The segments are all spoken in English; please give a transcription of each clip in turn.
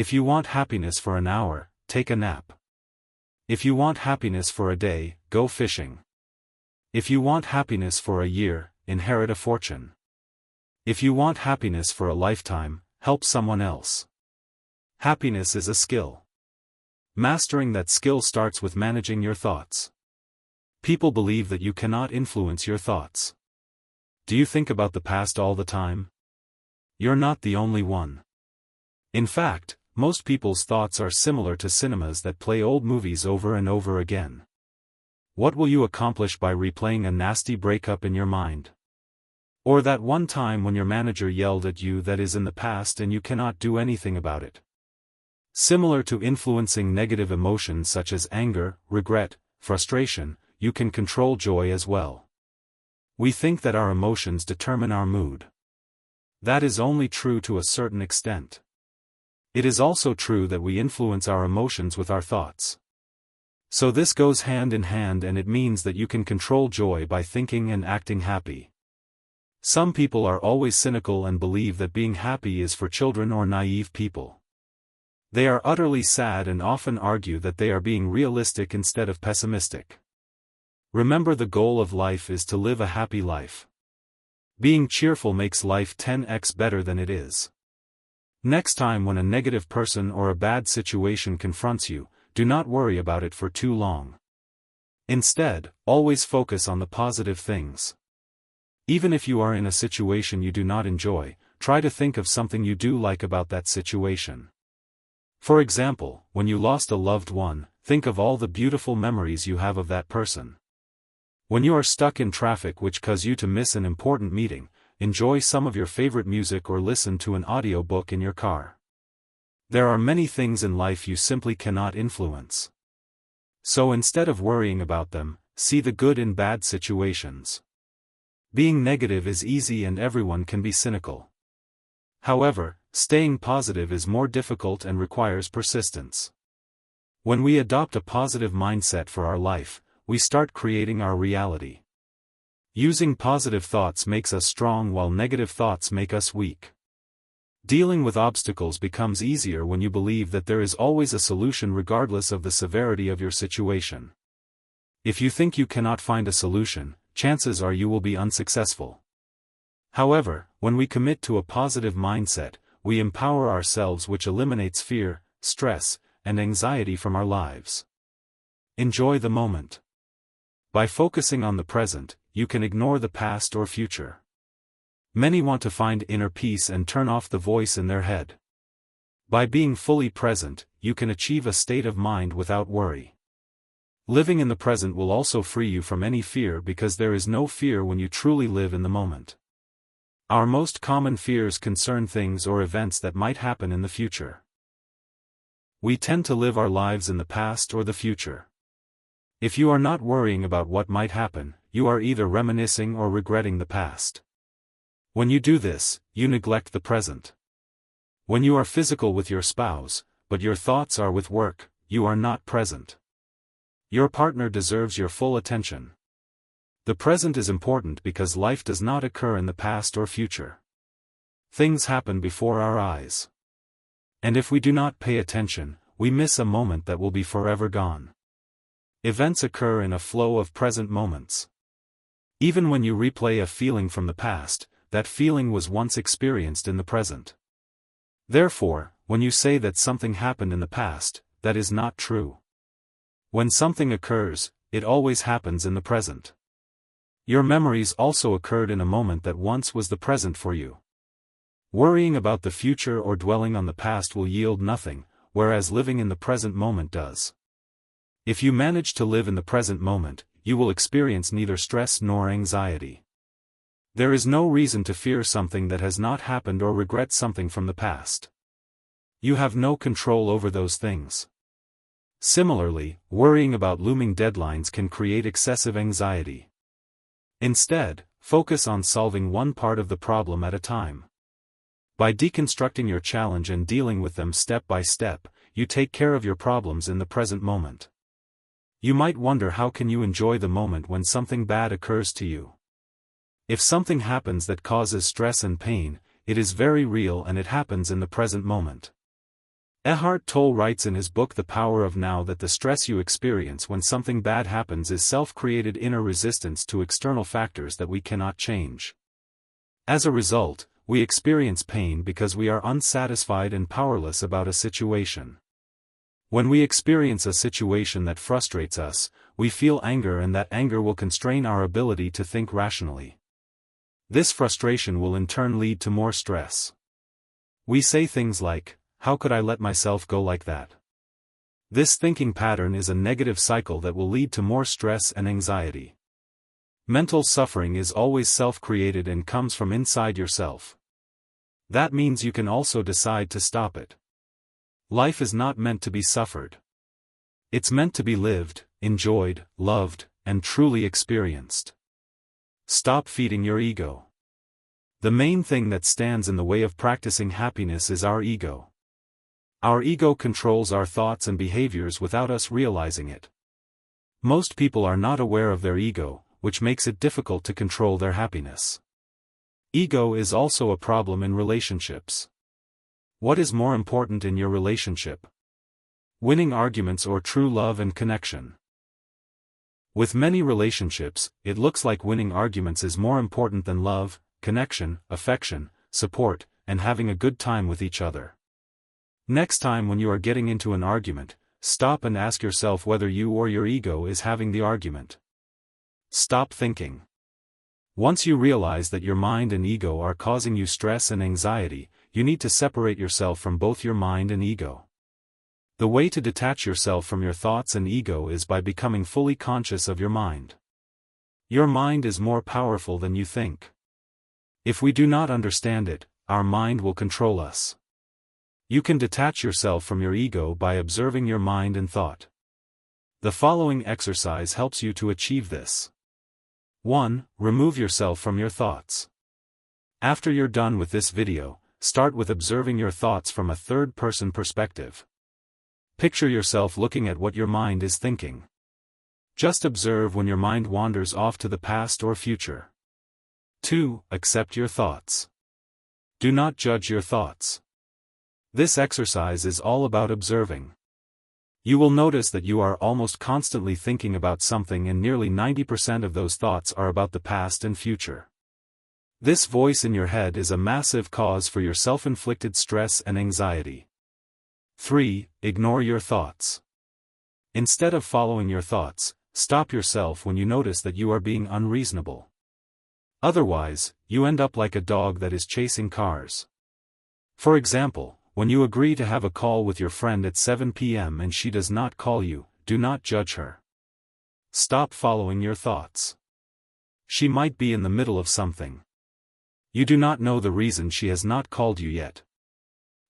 If you want happiness for an hour, take a nap. If you want happiness for a day, go fishing. If you want happiness for a year, inherit a fortune. If you want happiness for a lifetime, help someone else. Happiness is a skill. Mastering that skill starts with managing your thoughts. People believe that you cannot influence your thoughts. Do you think about the past all the time? You're not the only one. In fact, most people's thoughts are similar to cinemas that play old movies over and over again. What will you accomplish by replaying a nasty breakup in your mind? Or that one time when your manager yelled at you that is in the past and you cannot do anything about it? Similar to influencing negative emotions such as anger, regret, frustration, you can control joy as well. We think that our emotions determine our mood. That is only true to a certain extent. It is also true that we influence our emotions with our thoughts. So this goes hand in hand, and it means that you can control joy by thinking and acting happy. Some people are always cynical and believe that being happy is for children or naive people. They are utterly sad and often argue that they are being realistic instead of pessimistic. Remember, the goal of life is to live a happy life. Being cheerful makes life 10x better than it is. Next time when a negative person or a bad situation confronts you, do not worry about it for too long. Instead, always focus on the positive things. Even if you are in a situation you do not enjoy, try to think of something you do like about that situation. For example, when you lost a loved one, think of all the beautiful memories you have of that person. When you are stuck in traffic which causes you to miss an important meeting, enjoy some of your favorite music or listen to an audiobook in your car. There are many things in life you simply cannot influence. So instead of worrying about them, see the good in bad situations. Being negative is easy and everyone can be cynical. However, staying positive is more difficult and requires persistence. When we adopt a positive mindset for our life, we start creating our reality. Using positive thoughts makes us strong while negative thoughts make us weak. Dealing with obstacles becomes easier when you believe that there is always a solution regardless of the severity of your situation. If you think you cannot find a solution, chances are you will be unsuccessful. However, when we commit to a positive mindset, we empower ourselves, which eliminates fear, stress, and anxiety from our lives. Enjoy the moment. By focusing on the present, you can ignore the past or future. Many want to find inner peace and turn off the voice in their head. By being fully present, you can achieve a state of mind without worry. Living in the present will also free you from any fear, because there is no fear when you truly live in the moment. Our most common fears concern things or events that might happen in the future. We tend to live our lives in the past or the future. If you are not worrying about what might happen, you are either reminiscing or regretting the past. When you do this, you neglect the present. When you are physical with your spouse, but your thoughts are with work, you are not present. Your partner deserves your full attention. The present is important because life does not occur in the past or future. Things happen before our eyes. And if we do not pay attention, we miss a moment that will be forever gone. Events occur in a flow of present moments. Even when you replay a feeling from the past, that feeling was once experienced in the present. Therefore, when you say that something happened in the past, that is not true. When something occurs, it always happens in the present. Your memories also occurred in a moment that once was the present for you. Worrying about the future or dwelling on the past will yield nothing, whereas living in the present moment does. If you manage to live in the present moment, you will experience neither stress nor anxiety. There is no reason to fear something that has not happened or regret something from the past. You have no control over those things. Similarly, worrying about looming deadlines can create excessive anxiety. Instead, focus on solving one part of the problem at a time. By deconstructing your challenge and dealing with them step by step, you take care of your problems in the present moment. You might wonder, how can you enjoy the moment when something bad occurs to you? If something happens that causes stress and pain, it is very real and it happens in the present moment. Eckhart Tolle writes in his book The Power of Now that the stress you experience when something bad happens is self-created inner resistance to external factors that we cannot change. As a result, we experience pain because we are unsatisfied and powerless about a situation. When we experience a situation that frustrates us, we feel anger, and that anger will constrain our ability to think rationally. This frustration will in turn lead to more stress. We say things like, "How could I let myself go like that?" This thinking pattern is a negative cycle that will lead to more stress and anxiety. Mental suffering is always self-created and comes from inside yourself. That means you can also decide to stop it. Life is not meant to be suffered. It's meant to be lived, enjoyed, loved, and truly experienced. Stop feeding your ego. The main thing that stands in the way of practicing happiness is our ego. Our ego controls our thoughts and behaviors without us realizing it. Most people are not aware of their ego, which makes it difficult to control their happiness. Ego is also a problem in relationships. What is more important in your relationship? Winning arguments or true love and connection? With many relationships, it looks like winning arguments is more important than love, connection, affection, support, and having a good time with each other. Next time when you are getting into an argument, stop and ask yourself whether you or your ego is having the argument. Stop thinking. Once you realize that your mind and ego are causing you stress and anxiety, you need to separate yourself from both your mind and ego. The way to detach yourself from your thoughts and ego is by becoming fully conscious of your mind. Your mind is more powerful than you think. If we do not understand it, our mind will control us. You can detach yourself from your ego by observing your mind and thought. The following exercise helps you to achieve this. 1. Remove yourself from your thoughts. After you're done with this video, start with observing your thoughts from a third-person perspective. Picture yourself looking at what your mind is thinking. Just observe when your mind wanders off to the past or future. 2. Accept your thoughts. Do not judge your thoughts. This exercise is all about observing. You will notice that you are almost constantly thinking about something, and nearly 90% of those thoughts are about the past and future. This voice in your head is a massive cause for your self-inflicted stress and anxiety. 3. Ignore your thoughts. Instead of following your thoughts, stop yourself when you notice that you are being unreasonable. Otherwise, you end up like a dog that is chasing cars. For example, when you agree to have a call with your friend at 7 p.m. and she does not call you, do not judge her. Stop following your thoughts. She might be in the middle of something. You do not know the reason she has not called you yet.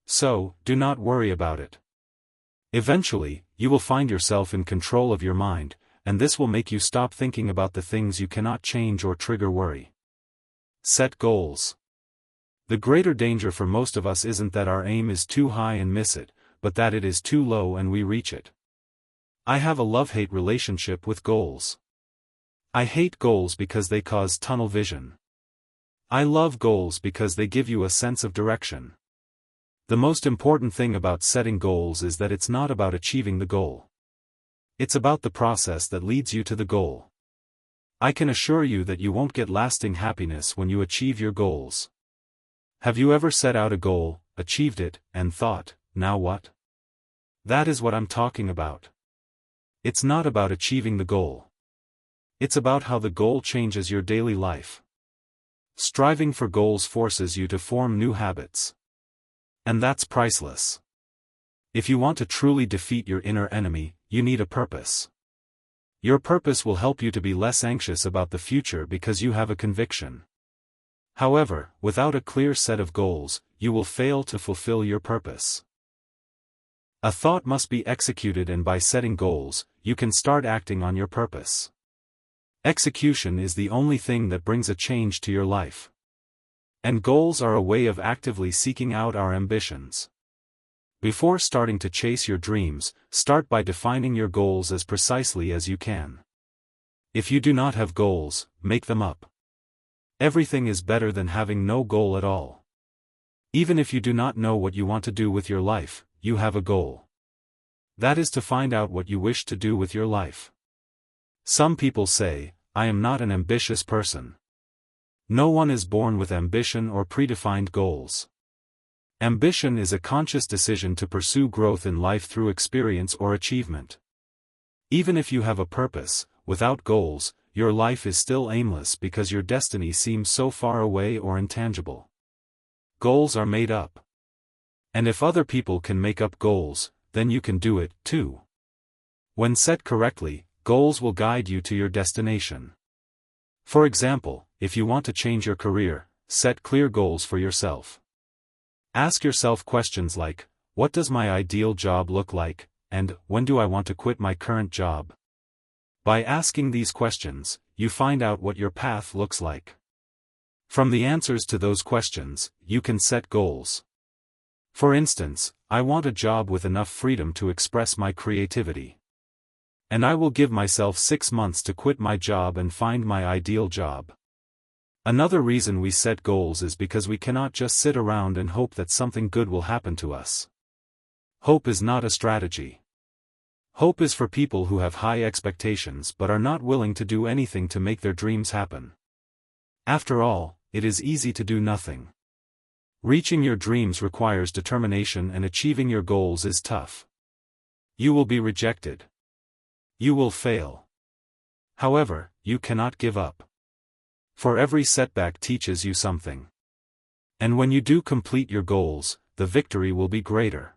So, do not worry about it. Eventually, you will find yourself in control of your mind, and this will make you stop thinking about the things you cannot change or trigger worry. Set goals. The greater danger for most of us isn't that our aim is too high and miss it, but that it is too low and we reach it. I have a love-hate relationship with goals. I hate goals because they cause tunnel vision. I love goals because they give you a sense of direction. The most important thing about setting goals is that it's not about achieving the goal. It's about the process that leads you to the goal. I can assure you that you won't get lasting happiness when you achieve your goals. Have you ever set out a goal, achieved it, and thought, now what? That is what I'm talking about. It's not about achieving the goal. It's about how the goal changes your daily life. Striving for goals forces you to form new habits. And that's priceless. If you want to truly defeat your inner enemy, you need a purpose. Your purpose will help you to be less anxious about the future because you have a conviction. However, without a clear set of goals, you will fail to fulfill your purpose. A thought must be executed, and by setting goals, you can start acting on your purpose. Execution is the only thing that brings a change to your life. And goals are a way of actively seeking out our ambitions. Before starting to chase your dreams, start by defining your goals as precisely as you can. If you do not have goals, make them up. Everything is better than having no goal at all. Even if you do not know what you want to do with your life, you have a goal. That is to find out what you wish to do with your life. Some people say, I am not an ambitious person. No one is born with ambition or predefined goals. Ambition is a conscious decision to pursue growth in life through experience or achievement. Even if you have a purpose, without goals, your life is still aimless because your destiny seems so far away or intangible. Goals are made up. And if other people can make up goals, then you can do it, too. When set correctly, goals will guide you to your destination. For example, if you want to change your career, set clear goals for yourself. Ask yourself questions like, what does my ideal job look like, and when do I want to quit my current job? By asking these questions, you find out what your path looks like. From the answers to those questions, you can set goals. For instance, I want a job with enough freedom to express my creativity. And I will give myself 6 months to quit my job and find my ideal job. Another reason we set goals is because we cannot just sit around and hope that something good will happen to us. Hope is not a strategy. Hope is for people who have high expectations but are not willing to do anything to make their dreams happen. After all, it is easy to do nothing. Reaching your dreams requires determination, and achieving your goals is tough. You will be rejected. You will fail. However, you cannot give up. For every setback teaches you something. And when you do complete your goals, the victory will be greater.